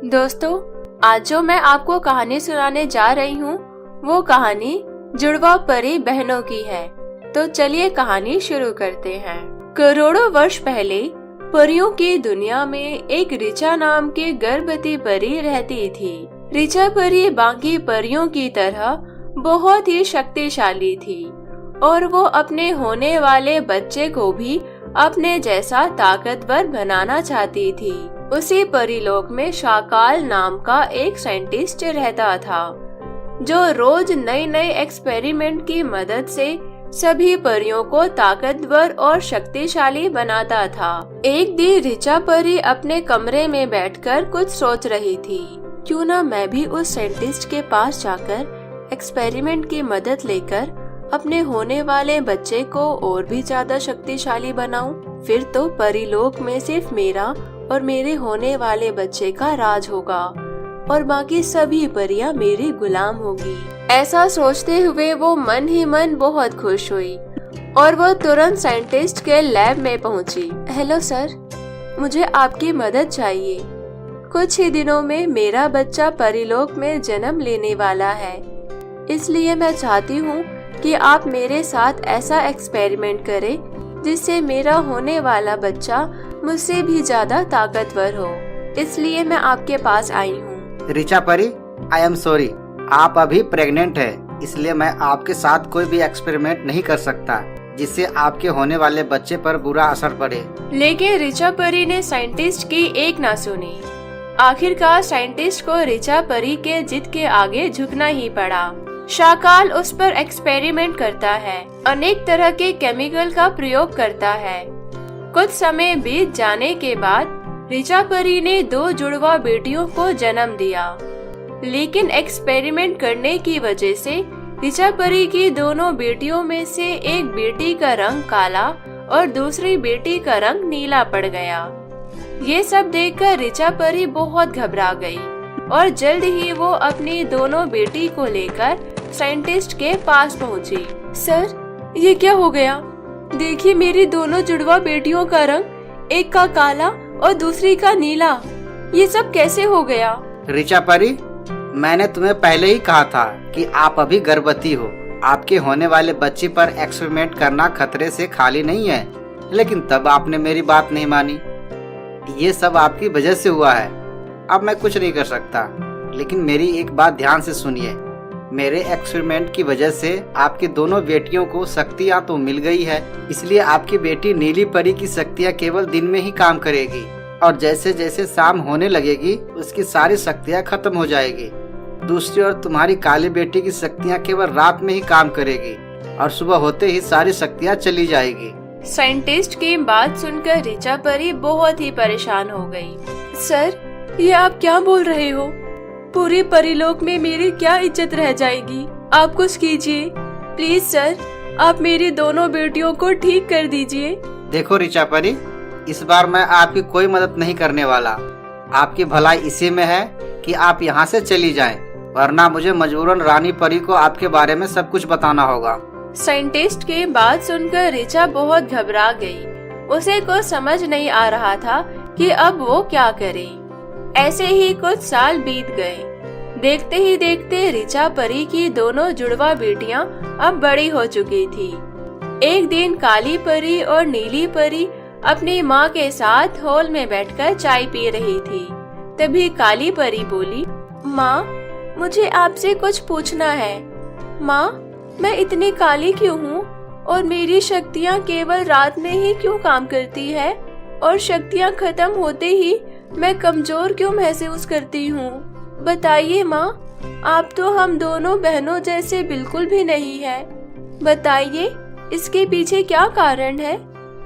दोस्तों, आज जो मैं आपको कहानी सुनाने जा रही हूँ वो कहानी जुड़वा परी बहनों की है। तो चलिए कहानी शुरू करते हैं। करोड़ों वर्ष पहले परियों की दुनिया में एक ऋचा नाम की गर्भवती परी रहती थी। ऋचा परी बाकी परियों की तरह बहुत ही शक्तिशाली थी और वो अपने होने वाले बच्चे को भी अपने जैसा ताकतवर बनाना चाहती थी। उसी परिलोक में शाकाल नाम का एक साइंटिस्ट रहता था जो रोज नए नए एक्सपेरिमेंट की मदद से सभी परियों को ताकतवर और शक्तिशाली बनाता था। एक दिन ऋचा परी अपने कमरे में बैठकर कुछ सोच रही थी। क्यों ना मैं भी उस साइंटिस्ट के पास जाकर एक्सपेरिमेंट की मदद लेकर अपने होने वाले बच्चे को और भी ज्यादा शक्तिशाली बनाऊं। फिर तो परिलोक में सिर्फ मेरा और मेरे होने वाले बच्चे का राज होगा और बाकी सभी परियां मेरी गुलाम होगी। ऐसा सोचते हुए वो मन ही मन बहुत खुश हुई और वो तुरंत साइंटिस्ट के लैब में पहुंची। हेलो सर, मुझे आपकी मदद चाहिए। कुछ ही दिनों में मेरा बच्चा परिलोक में जन्म लेने वाला है, इसलिए मैं चाहती हूँ कि आप मेरे साथ ऐसा एक्सपेरिमेंट करें जिससे मेरा होने वाला बच्चा मुझसे भी ज्यादा ताकतवर हो। इसलिए मैं आपके पास आई हूँ। ऋचा परी, आई एम सॉरी, आप अभी प्रेग्नेंट है, इसलिए मैं आपके साथ कोई भी एक्सपेरिमेंट नहीं कर सकता जिससे आपके होने वाले बच्चे पर बुरा असर पड़े। लेकिन ऋचा परी ने साइंटिस्ट की एक ना सुनी। आखिरकार साइंटिस्ट को ऋचा परी के जिद के आगे झुकना ही पड़ा। शाकाल उस पर एक्सपेरिमेंट करता है, अनेक तरह के केमिकल का प्रयोग करता है। कुछ समय बीत जाने के बाद ऋचा परी ने 2 जुड़वा बेटियों को जन्म दिया। लेकिन एक्सपेरिमेंट करने की वजह से ऋचा परी की दोनों बेटियों में से एक बेटी का रंग काला और दूसरी बेटी का रंग नीला पड़ गया। ये सब देखकर ऋचा परी बहुत घबरा गई और जल्द ही वो अपनी दोनों बेटी को लेकर साइंटिस्ट के पास पहुंची। सर, ये क्या हो गया? देखिए, मेरी दोनों जुड़वा बेटियों का रंग, एक का काला और दूसरी का नीला। ये सब कैसे हो गया? ऋचा परी, मैंने तुम्हें पहले ही कहा था कि आप अभी गर्भवती हो। आपके होने वाले बच्चे पर एक्सपेरिमेंट करना खतरे से खाली नहीं है, लेकिन तब आपने मेरी बात नहीं मानी। ये सब आपकी वजह से हुआ है। अब मैं कुछ नहीं कर सकता, लेकिन मेरी एक बात ध्यान से सुनिए। मेरे एक्सपेरिमेंट की वजह से आपकी दोनों बेटियों को शक्तियाँ तो मिल गई है, इसलिए आपकी बेटी नीली परी की शक्तियाँ केवल दिन में ही काम करेगी और जैसे जैसे शाम होने लगेगी उसकी सारी शक्तियाँ खत्म हो जाएगी। दूसरी ओर तुम्हारी काली बेटी की शक्तियाँ केवल रात में ही काम करेगी और सुबह होते ही सारी शक्तियाँ चली जाएगी। साइंटिस्ट की बात सुनकर ऋचा परी बहुत ही परेशान हो गई। सर, ये आप क्या बोल रहे हो? पूरे परिलोक में मेरी क्या इज्जत रह जाएगी? आप कुछ कीजिए प्लीज सर, आप मेरी दोनों बेटियों को ठीक कर दीजिए। देखो ऋचा परी, इस बार मैं आपकी कोई मदद नहीं करने वाला। आपकी भलाई इसी में है कि आप यहाँ से चली जाएं, वरना मुझे मजबूरन रानी परी को आपके बारे में सब कुछ बताना होगा। साइंटिस्ट की बात सुनकर ऋचा बहुत घबरा गई। उसे कुछ समझ नहीं आ रहा था कि अब वो क्या करे। ऐसे ही कुछ साल बीत गए। देखते ही देखते ऋचा परी की दोनों जुड़वा बेटियां अब बड़ी हो चुकी थी। एक दिन काली परी और नीली परी अपनी माँ के साथ हॉल में बैठकर चाय पी रही थी। तभी काली परी बोली, माँ, मुझे आपसे कुछ पूछना है। माँ, मैं इतनी काली क्यों हूँ और मेरी शक्तियाँ केवल रात में ही क्यों काम करती है और शक्तियाँ खत्म होते ही मैं कमजोर क्यों महसूस करती हूँ? बताइए माँ, आप तो हम दोनों बहनों जैसे बिल्कुल भी नहीं है। बताइए, इसके पीछे क्या कारण है?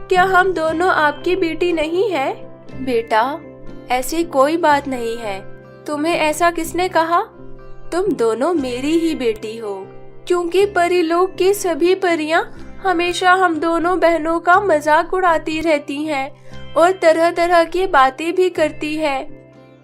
क्या हम दोनों आपकी बेटी नहीं है? बेटा, ऐसी कोई बात नहीं है। तुम्हें ऐसा किसने कहा? तुम दोनों मेरी ही बेटी हो, क्योंकि परिलोक की सभी परियां हमेशा हम दोनों बहनों का मजाक उड़ाती रहती हैं और तरह तरह की बातें भी करती है।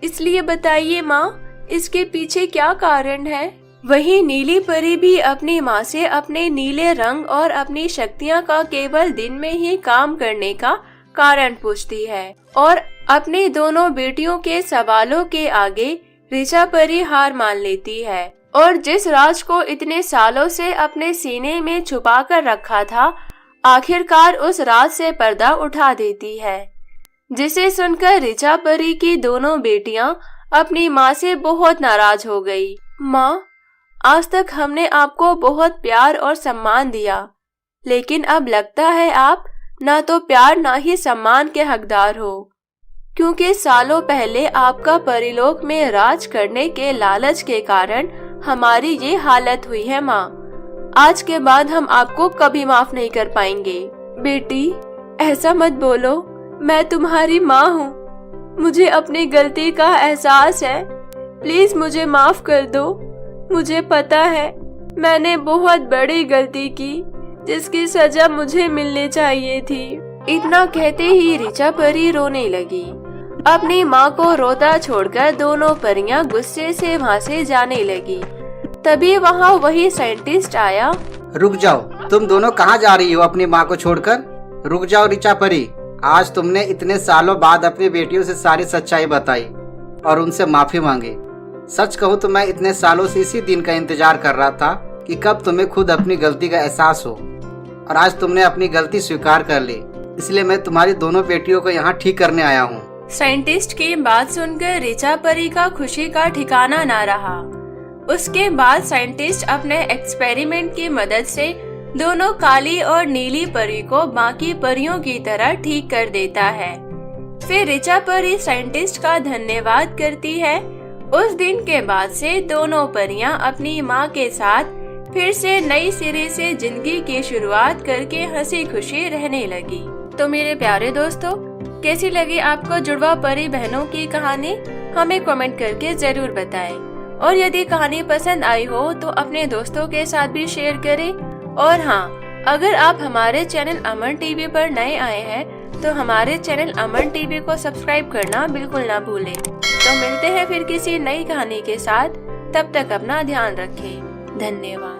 इसलिए बताइए माँ, इसके पीछे क्या कारण है? वहीं नीली परी भी अपनी माँ से अपने नीले रंग और अपनी शक्तियाँ का केवल दिन में ही काम करने का कारण पूछती है और अपनी दोनों बेटियों के सवालों के आगे ऋचा परी हार मान लेती है और जिस राज को इतने सालों से अपने सीने में छुपा कर रखा था, आखिरकार उस राज से पर्दा उठा देती है। जिसे सुनकर ऋचा परी की दोनों बेटियां अपनी माँ से बहुत नाराज हो गई। माँ, आज तक हमने आपको बहुत प्यार और सम्मान दिया, लेकिन अब लगता है आप ना तो प्यार ना ही सम्मान के हकदार हो, क्योंकि सालों पहले आपका परिलोक में राज करने के लालच के कारण हमारी ये हालत हुई है। माँ, आज के बाद हम आपको कभी माफ नहीं कर पाएंगे। बेटी, ऐसा मत बोलो, मैं तुम्हारी माँ हूँ। मुझे अपनी गलती का एहसास है, प्लीज मुझे माफ कर दो। मुझे पता है मैंने बहुत बड़ी गलती की, जिसकी सजा मुझे मिलनी चाहिए थी। इतना कहते ही ऋचा परी रोने लगी। अपनी माँ को रोता छोड़कर दोनों परियां गुस्से से वहाँ से जाने लगी। तभी वहाँ वही साइंटिस्ट आया। रुक जाओ, तुम दोनों कहाँ जा रही हो अपनी माँ को छोड़कर? रुक जाओ ऋचा परी, आज तुमने इतने सालों बाद अपनी बेटियों से सारी सच्चाई बताई और उनसे माफी मांगी। सच कहूँ तो मैं इतने सालों से इसी दिन का इंतजार कर रहा था कि कब तुम्हें खुद अपनी गलती का एहसास हो, और आज तुमने अपनी गलती स्वीकार कर ली। इसलिए मैं तुम्हारी दोनों बेटियों को यहाँ ठीक करने आया हूँ। साइंटिस्ट की बात सुनकर ऋचा परी का खुशी का ठिकाना ना रहा। उसके बाद साइंटिस्ट अपने एक्सपेरिमेंट की मदद से दोनों काली और नीली परी को बाकी परियों की तरह ठीक कर देता है। फिर ऋचा परी साइंटिस्ट का धन्यवाद करती है। उस दिन के बाद से दोनों परियां अपनी माँ के साथ फिर से नई सिरे से जिंदगी की शुरुआत करके हंसी खुशी रहने लगी। तो मेरे प्यारे दोस्तों, कैसी लगी आपको जुड़वा परी बहनों की कहानी? हमें कमेंट करके जरूर बताएं। और यदि कहानी पसंद आई हो तो अपने दोस्तों के साथ भी शेयर करें। और हाँ, अगर आप हमारे चैनल अमन टीवी पर नए आए हैं तो हमारे चैनल अमन टीवी को सब्सक्राइब करना बिल्कुल ना भूलें। तो मिलते हैं फिर किसी नई कहानी के साथ। तब तक अपना ध्यान रखें। धन्यवाद।